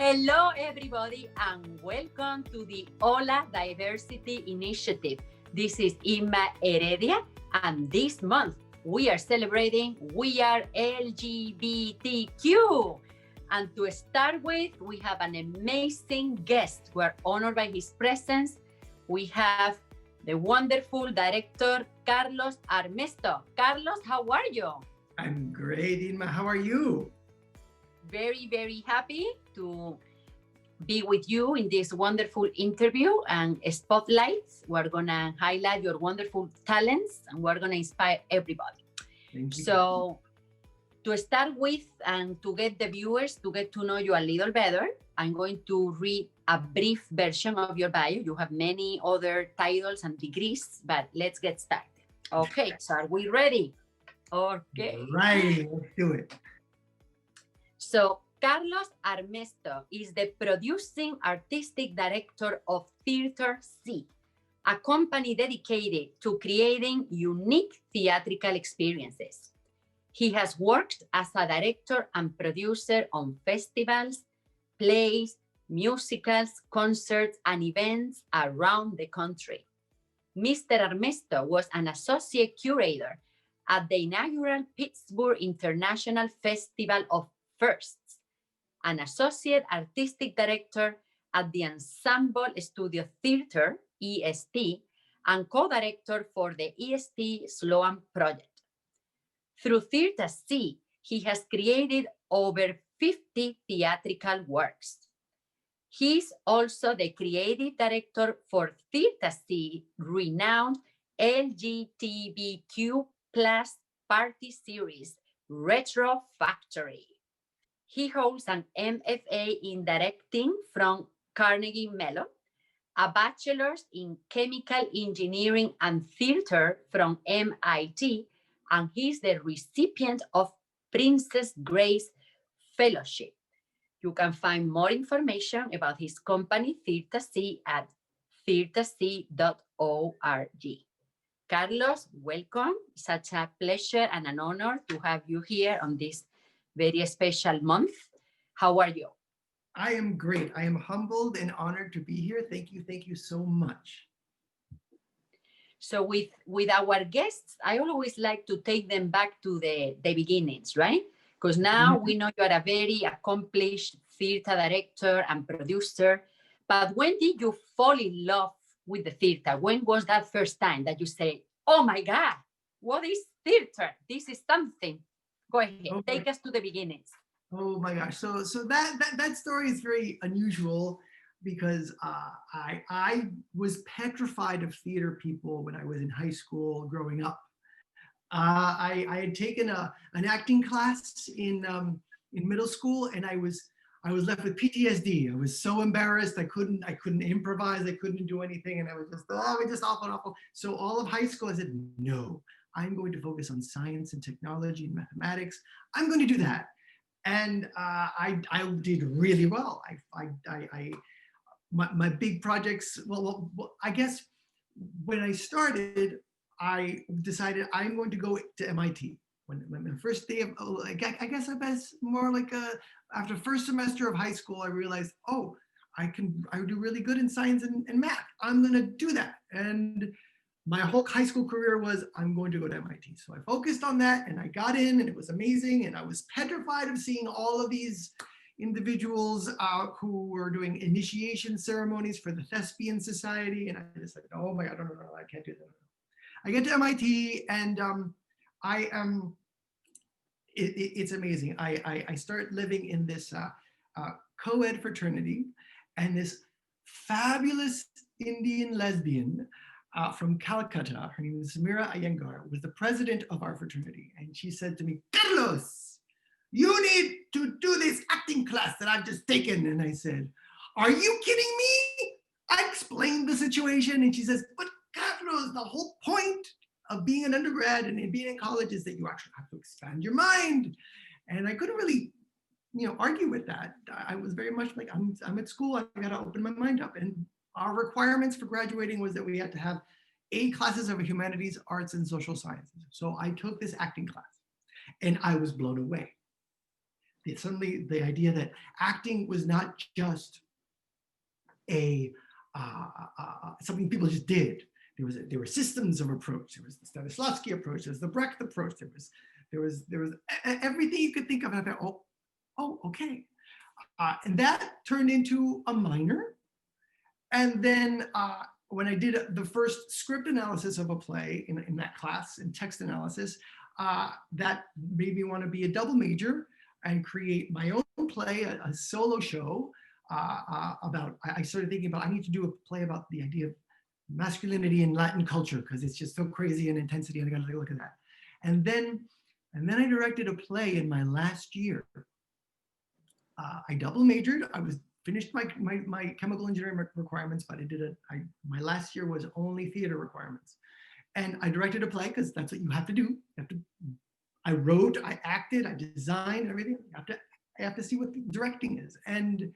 Hello, everybody, and welcome to the HOLA Diversity Initiative. This is Ima Heredia, and this month we are celebrating We Are LGBTQ. And to start with, we have an amazing guest. We're honored by his presence. We have the wonderful director, Carlos Armesto. Carlos, how are you? I'm great, Inma. How are you? Very, very happy to be with you in this wonderful interview and spotlights. We're going to highlight your wonderful talents and we're going to inspire everybody. Thank you. So to start with and to get the viewers to get to know you a little better, I'm going to read a brief version of your bio. You have many other titles and degrees, but let's get started. Okay, so are we ready? Okay. Right, let's do it. So Carlos Armesto is the producing artistic director of TheatherC, a company dedicated to creating unique theatrical experiences. He has worked as a director and producer on festivals, plays, musicals, concerts, and events around the country. Mr. Armesto was an associate curator at the inaugural Pittsburgh International Festival of Firsts, an associate artistic director at the Ensemble Studio Theater, EST, and co-director for the EST Sloan Project. Through TheatherC, he has created over 50 theatrical works. He's also the creative director for TheatherC renowned LGBTQ plus party series, Retro Factory. He holds an MFA in directing from Carnegie Mellon, a bachelor's in chemical engineering and theater from MIT, and he's the recipient of Princess Grace Fellowship. You can find more information about his company, TheatherC, at theatherc.org. Carlos, welcome. Such a pleasure and an honor to have you here on this very special month. How are you? I am great. I am humbled and honored to be here. Thank you so much. So with our guests, I always like to take them back to the beginnings, right? Because now we know you are a very accomplished theater director and producer. But when did you fall in love with the theater? When was that first time that you say, oh my God, what is theater? This is something. Go ahead, take us to the beginnings. Oh my gosh, so that story is very unusual because I was petrified of theater people when I was in high school growing up. I had taken an acting class in middle school, and I was left with PTSD. I was so embarrassed. I couldn't improvise. I couldn't do anything, and I was just awful. So all of high school, I said, no, I'm going to focus on science and technology and mathematics. I'm going to do that. And I did really well. My big projects, well, I guess when I started, I decided I'm going to go to MIT. When my first day of, I guess I was more like after first semester of high school, I realized, oh, I do really good in science and math. I'm going to do that. And my whole high school career was, I'm going to go to MIT. So I focused on that and I got in and it was amazing. And I was petrified of seeing all of these individuals who were doing initiation ceremonies for the Thespian Society. And I just like, oh my God, no, I can't do that. I get to MIT and it's amazing. I start living in this co-ed fraternity, and this fabulous Indian lesbian from Calcutta, her name is Samira Iyengar, was the president of our fraternity. And she said to me, Carlos, you need to do this acting class that I've just taken. And I said, are you kidding me? I explained the situation. And she says, but Carlos, the whole point of being an undergrad and being in college is that you actually have to expand your mind. And I couldn't really, argue with that. I was very much like, I'm at school, I gotta open my mind up. And our requirements for graduating was that we had to have 8 classes of humanities, arts, and social sciences. So I took this acting class and I was blown away. suddenly the idea that acting was not just a something people just did. There were systems of approach. There was the Stanislavski approach. There was the Brecht approach. There was everything you could think of. And I thought, oh, okay. And that turned into a minor. And then when I did the first script analysis of a play in that class, in text analysis, that made me want to be a double major and create my own play, a solo show about, I started thinking about, I need to do a play about the idea of masculinity in Latin culture, because it's just so crazy in intensity, and I got to look at that. And then I directed a play in my last year. I double majored. I was finished my chemical engineering requirements, but my last year was only theater requirements. And I directed a play because that's what you have to do. I wrote, I acted, I designed, everything. I have to see what the directing is. And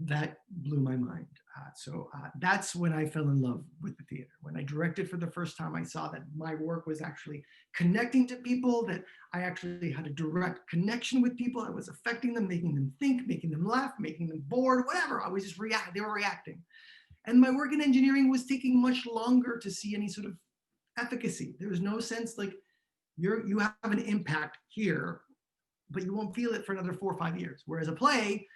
that blew my mind. So that's when I fell in love with the theater. When I directed for the first time, I saw that my work was actually connecting to people, that I actually had a direct connection with people. I was affecting them, making them think, making them laugh, making them bored, whatever. I was just they were reacting. And my work in engineering was taking much longer to see any sort of efficacy. There was no sense like you have an impact here, but you won't feel it for another 4 or 5 years. Whereas a play,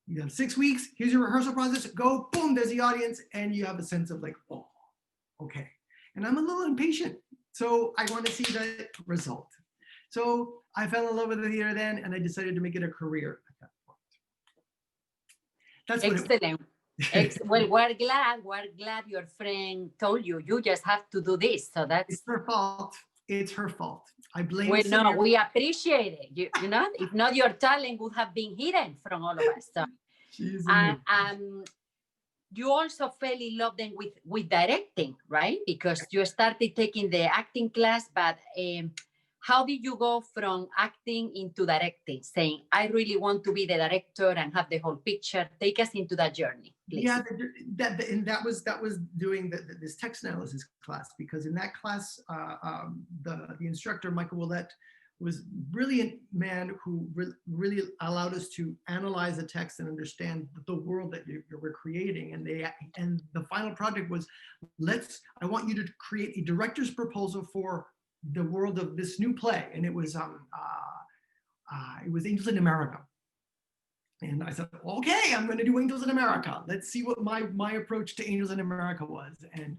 you have 6 weeks, here's your rehearsal process, go, boom, there's the audience, and you have a sense of like, oh, okay. And I'm a little impatient, so I want to see the result. So I fell in love with the theater then, and I decided to make it a career at that point. That's excellent. Well, we're glad your friend told you, you just have to do this. So that's... It's her fault. It's her fault. I blame Well, no, we appreciate it. You know, if not, your talent would have been hidden from all of us. So, you also fell in love then with directing, right? Because you started taking the acting class, but how did you go from acting into directing, saying, I really want to be the director and have the whole picture? Take us into that journey, please. Yeah, that was doing this text analysis class, because in that class, the instructor, Michael Willett, was a brilliant man who really allowed us to analyze the text and understand the world that we're creating. And the final project was, I want you to create a director's proposal for the world of this new play. And it was Angels in America. And I said, okay, I'm going to do Angels in America. Let's see what my approach to Angels in America was. And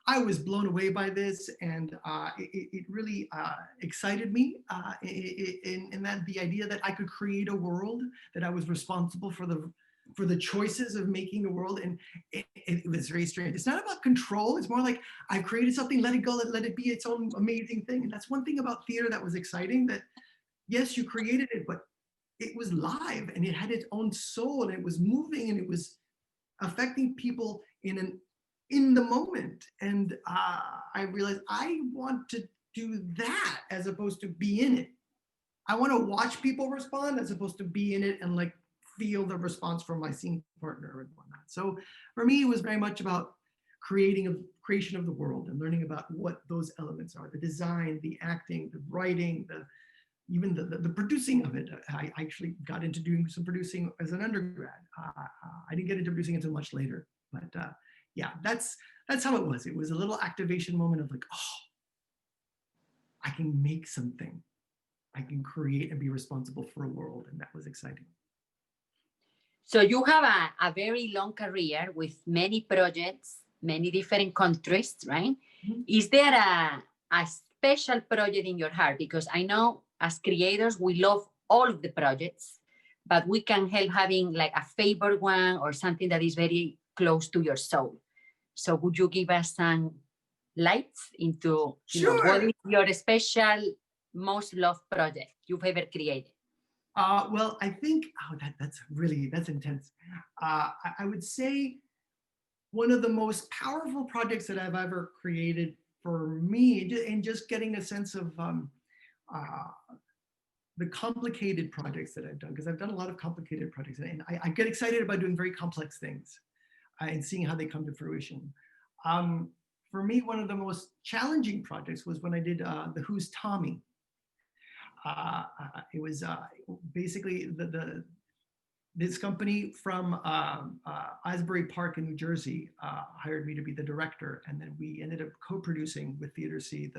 I was blown away by this, and it really excited me in that the idea that I could create a world, that I was responsible for the choices of making the world. And it was very strange. It's not about control. It's more like, I've created something, let it go, let it be its own amazing thing. And that's one thing about theater that was exciting, that yes, you created it, but it was live and it had its own soul, and it was moving, and it was affecting people in the moment. And I realized I want to do that as opposed to be in it. I want to watch people respond as opposed to be in it and like feel the response from my scene partner and whatnot. So for me, it was very much about creation of the world and learning about what those elements are: the design, the acting, the writing, even the producing of it. I actually got into doing some producing as an undergrad. I didn't get into producing until much later, but yeah, that's how it was. It was a little activation moment of like, oh, I can make something. I can create and be responsible for a world, and that was exciting. So you have a very long career with many projects, many different countries, right? Mm-hmm. Is there a special project in your heart? Because I know as creators, we love all of the projects, but we can help having like a favorite one or something that is very close to your soul. So would you give us some lights into what is your special, most loved project you've ever created? Well, I think, that's intense. I would say one of the most powerful projects that I've ever created for me, and just getting a sense of the complicated projects that I've done, because I've done a lot of complicated projects, and I get excited about doing very complex things and seeing how they come to fruition. For me, one of the most challenging projects was when I did The Who's Tommy. It was basically this company from Asbury Park in New Jersey hired me to be the director, and then we ended up co-producing with TheatherC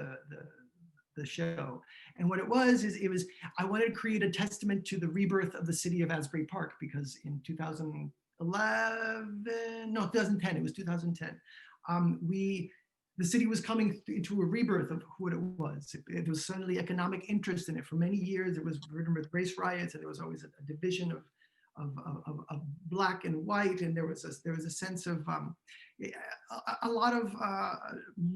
the show. And what it was is I wanted to create a testament to the rebirth of the city of Asbury Park, because in 2010, it was 2010. The city was coming into a rebirth of what it was. There was suddenly economic interest in it. For many years, it was ridden with race riots, and there was always a division of black and white, and there was a sense of a lot of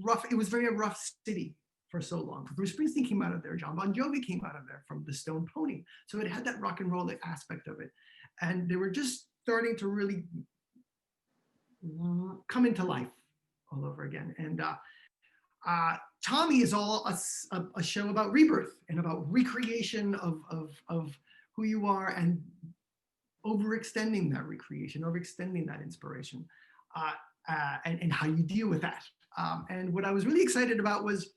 rough. It was very a rough city for so long. Bruce Springsteen came out of there. John Bon Jovi came out of there from the Stone Pony. So it had that rock and roll aspect of it, and they were just starting to really come into life all over again. And Tommy is all a show about rebirth and about recreation of who you are, and overextending that recreation, overextending that inspiration, and how you deal with that. And what I was really excited about was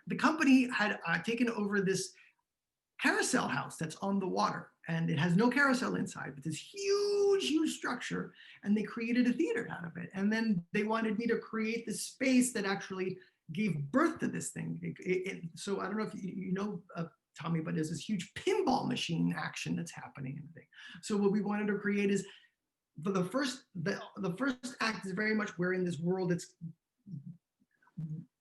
the company had taken over this carousel house that's on the water, and it has no carousel inside, but this huge structure, and they created a theater out of it. And then they wanted me to create this space that actually gave birth to this thing. So I don't know if you know, Tommy, but there's this huge pinball machine action that's happening in the thing. So what we wanted to create is, for the first act is very much we're in this world that's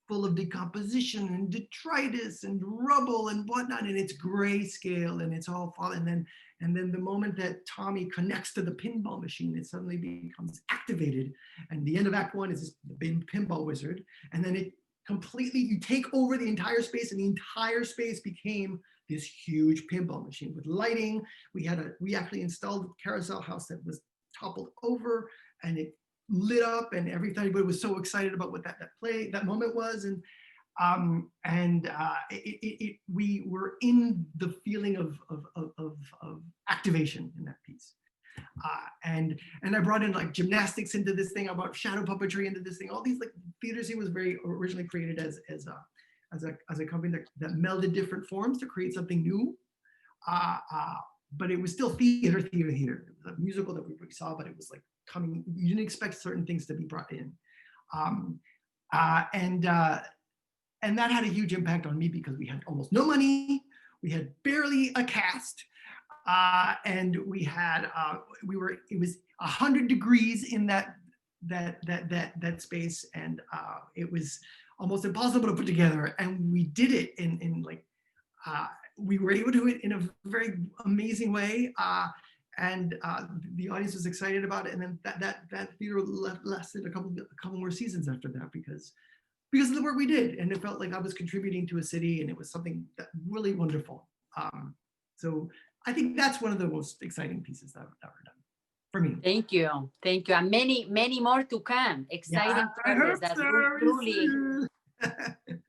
full of decomposition and detritus and rubble and whatnot, and it's grayscale and it's all falling. And then the moment that Tommy connects to the pinball machine, it suddenly becomes activated. And the end of Act 1 is this big pinball wizard, and then it completely, you take over the entire space, and the entire space became this huge pinball machine with lighting. We actually installed a carousel house that was toppled over, and it lit up, and everybody was so excited about what that moment was. And we were in the feeling of activation in that piece. And I brought in like gymnastics into this thing. I brought shadow puppetry into this thing. All these, like, TheatherC was very originally created as a company that melded different forms to create something new. But it was still theater. It was a musical that we saw, but it was like coming. You didn't expect certain things to be brought in, and that had a huge impact on me, because we had almost no money. We had barely a cast. And we had, it was 100 degrees in that space, and it was almost impossible to put together. And we did it in like, we were able to do it in a very amazing way, and the audience was excited about it. And then that theater lasted a couple more seasons after that, because of the work we did, and it felt like I was contributing to a city, and it was something that really wonderful. So I think that's one of the most exciting pieces that I've ever done for me. Thank you. And many more to come. Exciting projects that will truly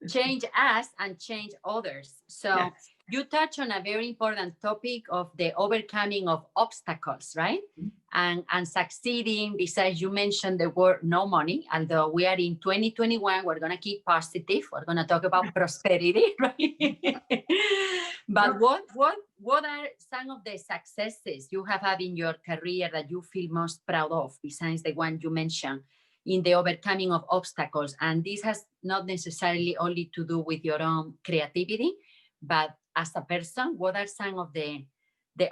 change us and change others. So yes. You touch on a very important topic of the overcoming of obstacles, right? Mm-hmm. And succeeding. Besides, you mentioned the word no money, although we are in 2021, we're going to keep positive. We're going to talk about prosperity, right? But what are some of the successes you have had in your career that you feel most proud of, besides the one you mentioned in the overcoming of obstacles? And this has not necessarily only to do with your own creativity, but as a person, what are some of the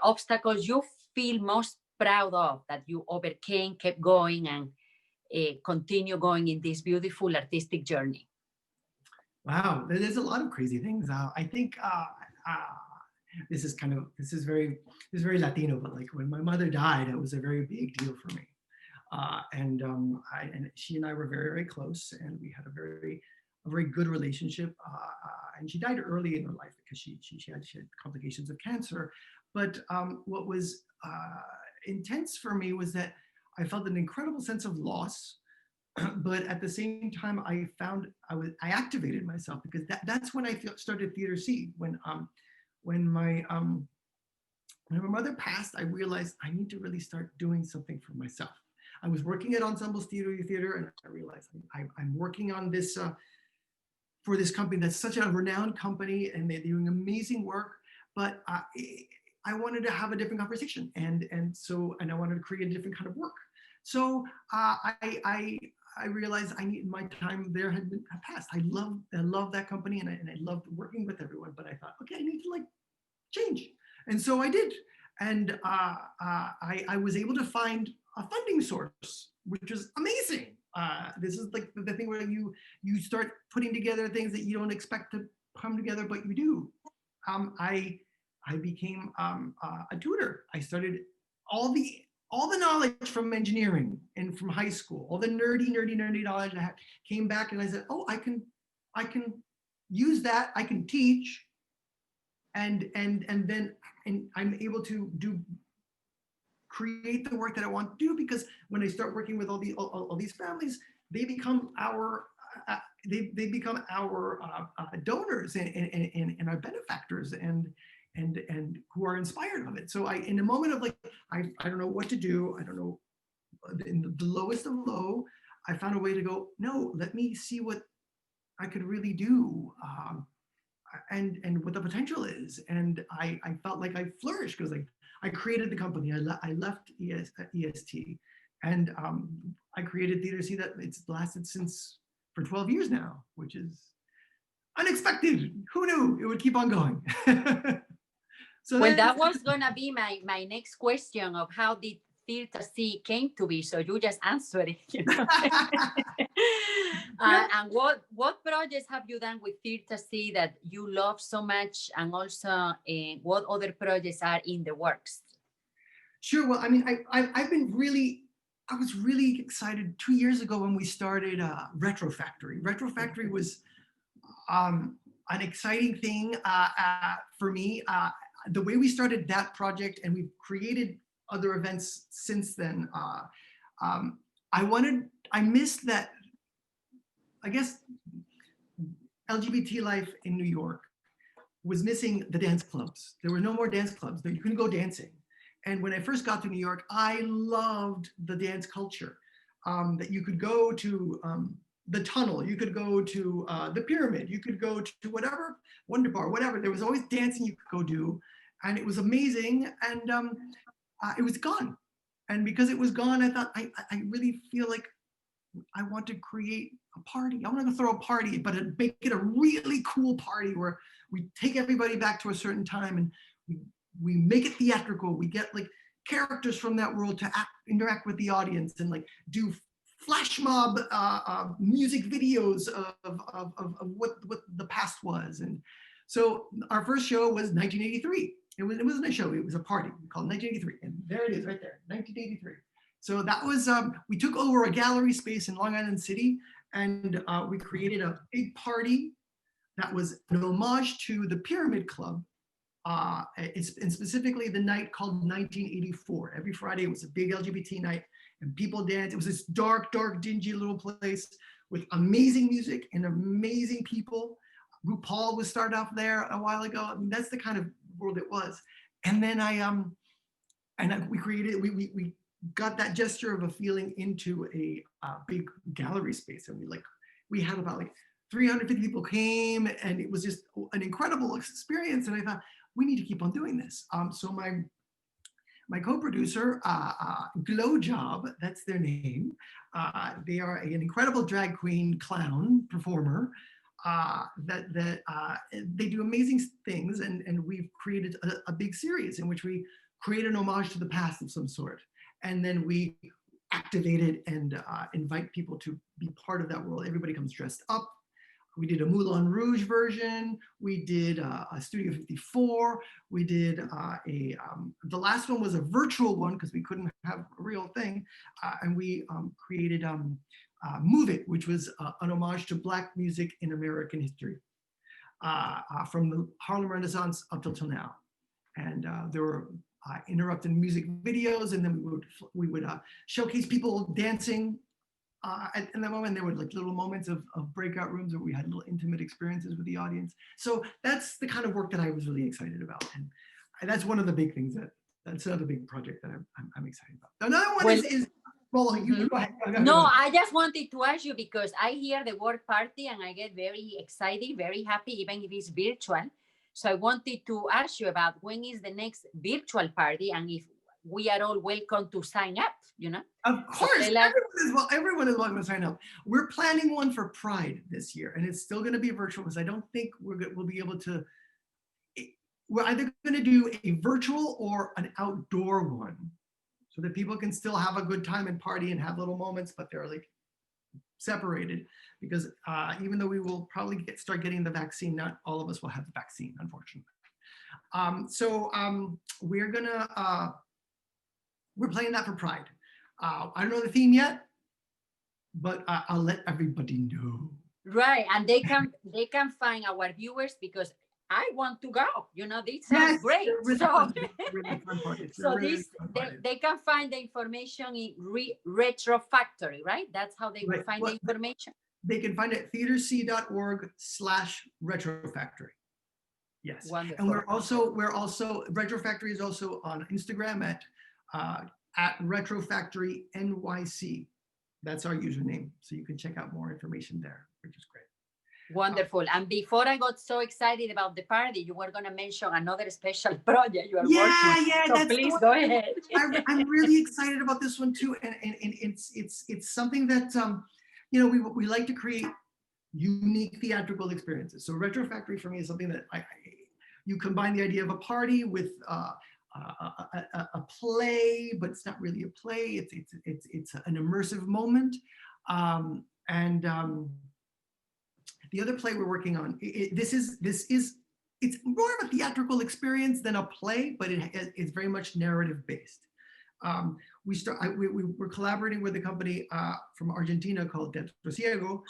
obstacles you feel most proud of that you overcame, kept going, and continue going in this beautiful artistic journey? Wow, there's a lot of crazy things. I think this is very Latino, but like when my mother died, it was a very big deal for me. And she and I were very, very close, and we had a very good relationship. And she died early in her life because she had complications of cancer. But what was intense for me was that I felt an incredible sense of loss. But at the same time, I activated myself, because that's when I started TheatherC. When my mother passed, I realized I need to really start doing something for myself. I was working at Ensemble Theater, and I realized I'm working on this for this company that's such a renowned company, and they're doing amazing work, but I wanted to have a different conversation, and I wanted to create a different kind of work. So I realized my time there had passed. I love that company, and I loved working with everyone, but I thought, okay, I need to like change. And so I did. And I was able to find a funding source, which was amazing. This is like the thing where you start putting together things that you don't expect to come together, but you do. I became a tutor. I started all the knowledge from engineering and from high school, all the nerdy knowledge I had, came back, and I said, oh, I can use that. I can teach, and then I'm able to create the work that I want to do, because when I start working with all these families, they become our donors and our benefactors, and who are inspired of it. So in a moment of like, I don't know what to do, I don't know, in the lowest of low, I found a way to go, no, let me see what I could really do, and what the potential is. And I felt like I flourished, because I created the company. I left EST, and I created TheatherC that it's lasted for 12 years now, which is unexpected. Who knew it would keep on going? So well, that was gonna be my next question of how did TheatherC came to be. So you just answered it. You know? And what projects have you done with TheatherC that you love so much, and also what other projects are in the works? Sure. Well, I mean, I was really excited 2 years ago when we started Retro Factory. Retro Factory was an exciting thing for me. The way we started that project, and we've created other events since then. I missed that, I guess, LGBT life in New York was missing the dance clubs. There were no more dance clubs. You couldn't go dancing. And when I first got to New York, I loved the dance culture, that you could go to the Tunnel, you could go to the Pyramid, you could go to whatever, Wonder Bar, whatever. There was always dancing you could go do. And it was amazing. And it was gone. And because it was gone, I thought, I really feel like I want to create a party. I want to throw a party, but make it a really cool party where we take everybody back to a certain time, and we make it theatrical. We get like characters from that world to interact with the audience, and like do flash mob music videos of what the past was. And so our first show was 1983. It wasn't a show, it was a party. We called it 1983. And there it is right there, 1983. So that was, we took over a gallery space in Long Island City, and we created a big party that was an homage to the Pyramid Club. And specifically the night called 1984. Every Friday it was a big LGBT night, and people danced. It was this dark, dingy little place with amazing music and amazing people. RuPaul was started off there a while ago. I mean, that's the kind of world it was. And then we got that gesture of a feeling into a big gallery space. And we had about like 350 people came, and it was just an incredible experience. And I thought, we need to keep on doing this. So my co-producer, Glow Job, that's their name. They are an incredible drag queen clown performer. They do amazing things, and we've created a big series in which we create an homage to the past of some sort, and then we activate it and invite people to be part of that world. Everybody comes dressed up. We did a Moulin Rouge version. We did a Studio 54. We did the last one was a virtual one because we couldn't have a real thing, and we created Move It, which was an homage to Black music in American history, from the Harlem Renaissance up till now. And there were interrupted music videos, and then we would showcase people dancing. In that moment, there were like little moments of breakout rooms where we had little intimate experiences with the audience. So that's the kind of work that I was really excited about, and that's one of the big things that's another big project that I'm excited about. Another one is Well, you Mhm. go ahead. No, I just wanted to ask you because I hear the word party and I get very excited, very happy, even if it's virtual. So I wanted to ask you about when is the next virtual party and if we are all welcome to sign up, you know? Of course, tell us- everyone is welcome to sign up. We're planning one for Pride this year, and it's still going to be virtual because I don't think we'll be able to. We're either going to do a virtual or an outdoor one, so that people can still have a good time and party and have little moments, but they're like separated. Because even though we will probably start getting the vaccine, not all of us will have the vaccine, unfortunately. We're playing that for Pride. I don't know the theme yet, but I'll let everybody know. Right, and they can find our viewers because I want to go. You know, this sounds great. Really So, fun. Really fun party. so really this fun party. they can find the information in Retro Factory, right? That's how they will Right. find the information. They can find it at TheatherC.org/retrofactory. Yes. Wonderful. And we're also Retro Factory is also on Instagram at Retro Factory NYC. That's our username. So you can check out more information there, which is great. Wonderful. And before I got so excited about the party, you were going to mention another special project you are working. Yeah, so please go ahead. I'm really excited about this one too, and it's something that we like to create unique theatrical experiences. So Retro Factory for me is something that you combine the idea of a party with a play, but it's not really a play. It's an immersive moment, the other play we're working on, it's more of a theatrical experience than a play, but it's very much narrative based. We're collaborating with a company from Argentina called TheatherC,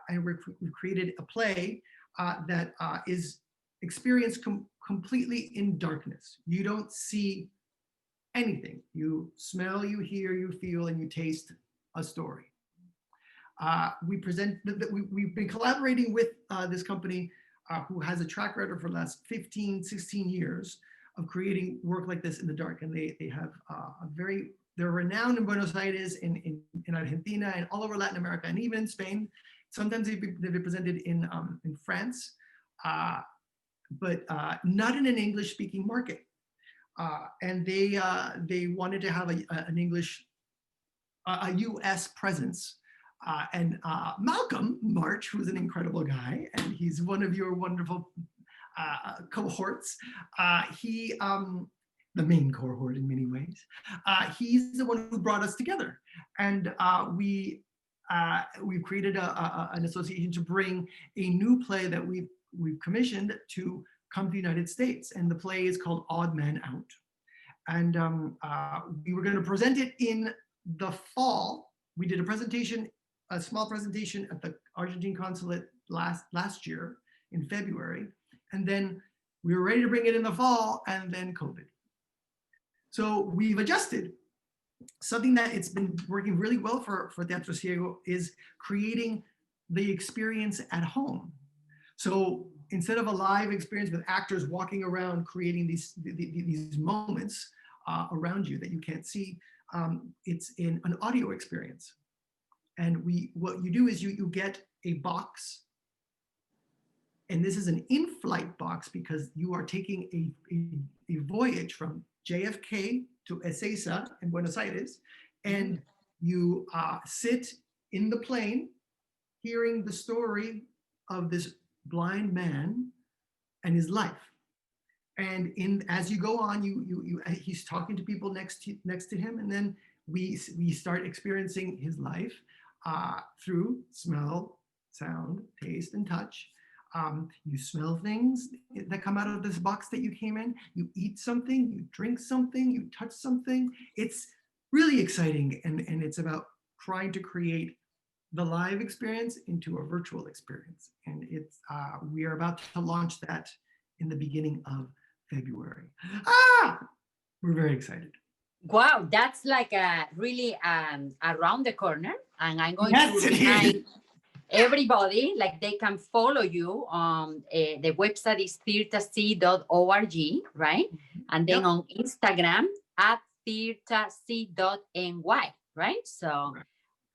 and we've created a play that is experienced completely in darkness. You don't see anything. You smell, you hear, you feel, and you taste a story. We've been collaborating with this company who has a track record for the last 15, 16 years of creating work like this in the dark. And they have they're renowned in Buenos Aires, in Argentina, and all over Latin America, and even in Spain. Sometimes they've been presented in France, but not in an English-speaking market. And they wanted to have a US presence. And Malcolm March, who's an incredible guy, and he's one of your wonderful cohorts. The main cohort in many ways. He's the one who brought us together, and we've created an association to bring a new play that we've commissioned to come to the United States, and the play is called Odd Man Out, and we were going to present it in the fall. We did a small presentation at the Argentine consulate last year in February, and then we were ready to bring it in the fall, and then COVID. So we've adjusted. Something that it's been working really well for TheatherC is creating the experience at home. So instead of a live experience with actors walking around creating these moments around you that you can't see, it's in an audio experience. And what you do is you get a box, and this is an in-flight box because you are taking a voyage from JFK to Ezeiza in Buenos Aires, and you sit in the plane hearing the story of this blind man and his life. And as you go on, he's talking to people next to him, and then we start experiencing his life through smell, sound, taste, and touch. You smell things that come out of this box that you came in. You eat something, you drink something, you touch something. It's really exciting, and it's about trying to create the live experience into a virtual experience. And we are about to launch that in the beginning of February. We're very excited. Wow, that's like really around the corner, and I'm going to remind everybody, like they can follow you on the website is theatherc.org, right? And then on Instagram at theatherc.ny, right? So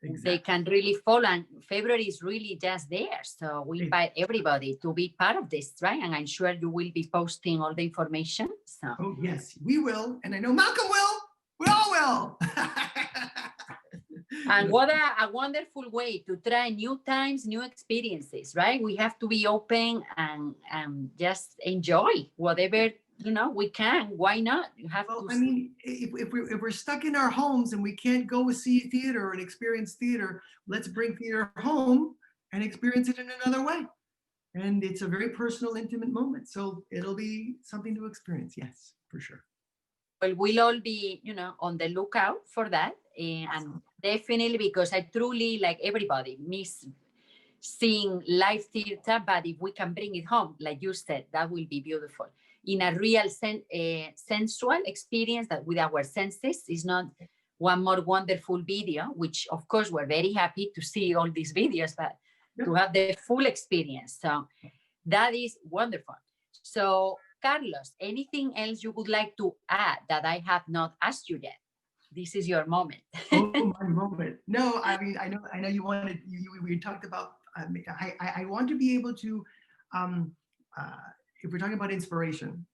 Exactly. they can really follow, and February is really just there. So we invite everybody to be part of this, right? And I'm sure you will be posting all the information. So. Oh, yes, we will. And I know Malcolm will. We all will. And what a wonderful way to try new times, new experiences, right? We have to be open and just enjoy whatever, we can. Why not? You have to. I mean, if we're stuck in our homes and we can't go see theater and experience theater, let's bring theater home and experience it in another way. And it's a very personal, intimate moment. So it'll be something to experience. Yes, for sure. Well, we'll all be, on the lookout for that. And definitely, because I truly, like everybody, miss seeing live theater, but if we can bring it home, like you said, that will be beautiful. In a real sensual experience that with our senses is not one more wonderful video, which of course we're very happy to see all these videos, but to have the full experience. So that is wonderful. So Carlos, anything else you would like to add that I have not asked you yet? This is your moment. Oh, my moment. No, I mean, I know you wanted, we talked about, I want to be able to, if we're talking about inspiration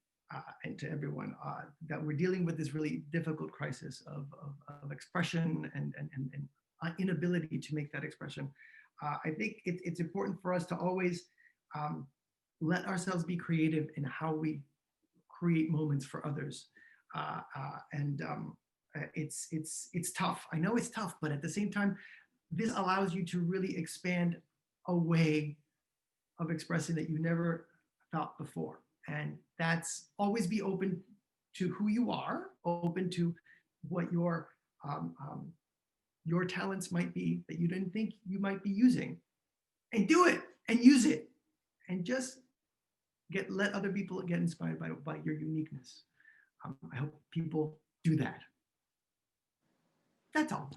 and to everyone, that we're dealing with this really difficult crisis of expression and inability to make that expression. I think it's important for us to always let ourselves be creative in how we create moments for others. It's tough. I know it's tough, but at the same time, this allows you to really expand a way of expressing that you never thought before. And that's always be open to who you are, open to what your talents might be that you didn't think you might be using, and do it and use it, and just let other people get inspired by your uniqueness. I hope people do that. That's all.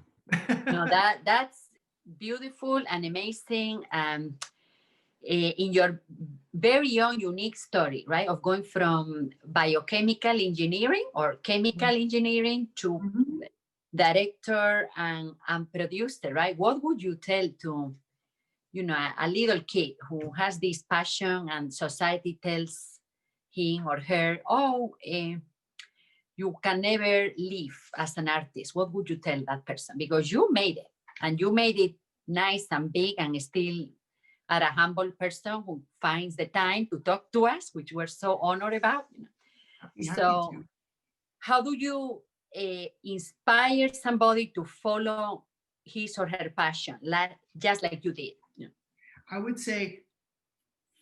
No, that's beautiful and amazing. In your very own unique story, right, of going from biochemical engineering or chemical engineering to director and producer, right? What would you tell to, a little kid who has this passion and society tells him or her, you can never live as an artist? What would you tell that person? Because you made it, and you made it nice and big, and still are a humble person who finds the time to talk to us, which we're so honored about. So how do you inspire somebody to follow his or her passion, just like you did? I would say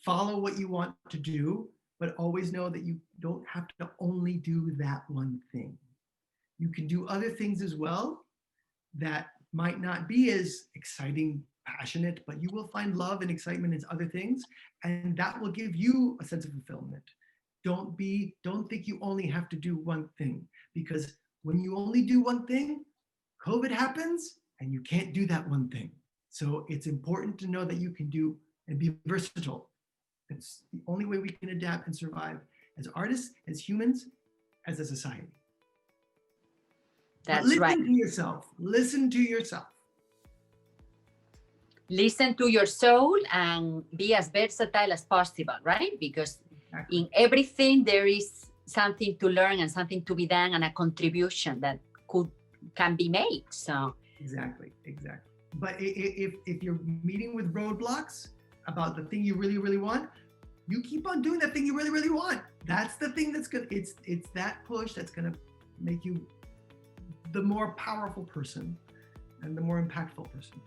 follow what you want to do, but always know that you don't have to only do that one thing. You can do other things as well that might not be as exciting, passionate, but you will find love and excitement in other things, and that will give you a sense of fulfillment. Don't think you only have to do one thing, because when you only do one thing, COVID happens and you can't do that one thing. So it's important to know that you can do and be versatile. It's the only way we can adapt and survive as artists, as humans, as a society. That's listen right. to yourself. Listen to yourself. Listen to your soul and be as versatile as possible, right? Because in everything there is something to learn and something to be done and a contribution that can be made. So exactly. But if you're meeting with roadblocks about the thing you really, really want, you keep on doing that thing you really, really want. That's the thing that's good. It's that push that's going to make you the more powerful person and the more impactful person.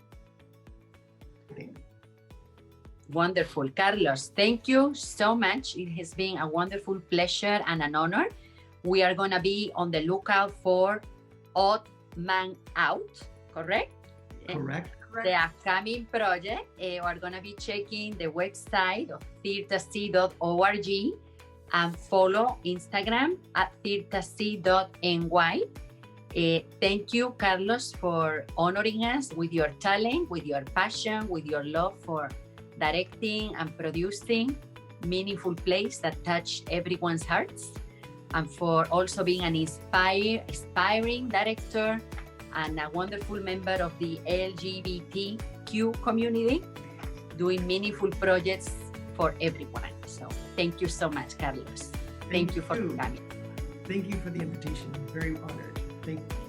Wonderful. Carlos, thank you so much. It has been a wonderful pleasure and an honor. We are going to be on the lookout for Odd Man Out, correct? Correct. The upcoming project. We're going to be checking the website of TheatherC.org and follow Instagram at TheatherC.ny. Thank you, Carlos, for honoring us with your talent, with your passion, with your love for directing and producing meaningful plays that touch everyone's hearts, and for also being an inspiring director and a wonderful member of the LGBTQ community, doing meaningful projects for everyone. So thank you so much, Carlos. Thank you for coming. Thank you for the invitation. Very honored. Thank you.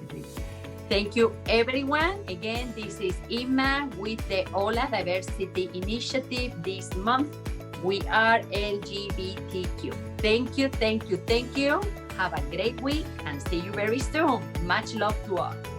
Thank you, everyone. Again, this is Emma with the HOLA Diversity Initiative. this month. We are LGBTQ. Thank you, thank you, thank you. Have a great week and see you very soon. Much love to all.